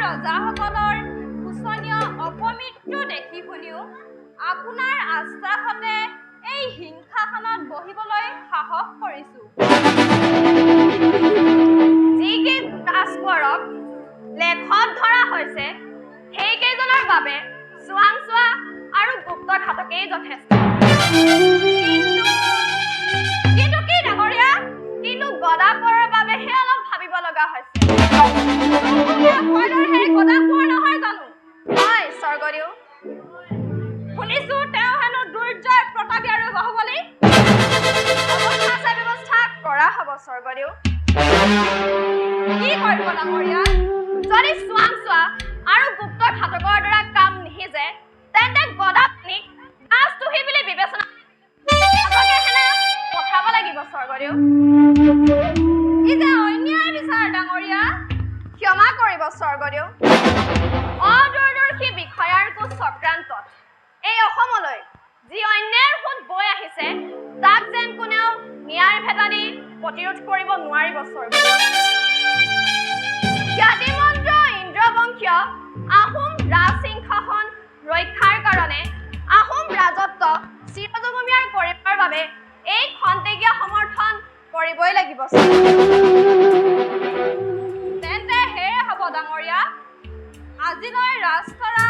ৰজাসকলৰ শোচনীয় অপমৃত্যু দেখি শুনিও আপোনাৰ আশ্বাসতে এই হিংসাখনত বহিবলৈ সাহস কৰিছো। যিকেই ৰাজকোঁৱৰক লেখত ধৰা হৈছে সেইকেইজনৰ বাবে চোৱাংচোৱা আৰু গুপ্তঘাতকেই যথেষ্ট। কিন্তু কি ডাঙৰীয়া, কিন্তু গদাকোঁৱৰৰ বাবেহে অলপ ভাবিব লগা হৈছে। সেই গদাকোঁৱৰ নহয় জানো? হয় স্বৰ্গদেউ, শুনিছো তেওঁ হেনো দুৰ্জয় প্ৰতাপী আৰু বাহুবলী। ব্যৱস্থা কৰা হ'ব স্বৰ্গদেউ। কি কৰিব ডাঙৰীয়া? যদি চোৱাংচোৱা আৰু গুপ্ত ঘাতকৰ দ্বাৰা কাম নিসিজে তেন্তে গদাপানীক আজতুহি বুলি বিবেচনা পঠাব লাগিব স্বৰ্গদেউ। ই যে অন্যায় বিচাৰ ডাঙৰীয়া। ক্ষমা কৰিব স্বৰ্গদেউ। অদূৰদৰ্শী বিষয়াৰ কুচক্ৰান্তত এই অসমলৈ যি অন্যায়ৰ সোঁত বৈ আহিছে তাক যেন কোনেও ন্যায়ৰ ভেটা দি প্ৰতিৰোধ কৰিব নোৱাৰিব স্বৰ্গদেউ। খ্যাতিমন্ত ইন্দ্ৰবংশীয় আহোম ৰাজসিংহাসন ৰক্ষাৰ কাৰণে আহোম ৰাজত্ব চিৰজীৱনীয় কৰিবৰ বাবে এই খন্তেকীয়া সমৰ্থন কৰিবই লাগিব। তেন্তে সেয়ে হ'ব ডাঙৰীয়া, আজিলৈ ৰাজধৰা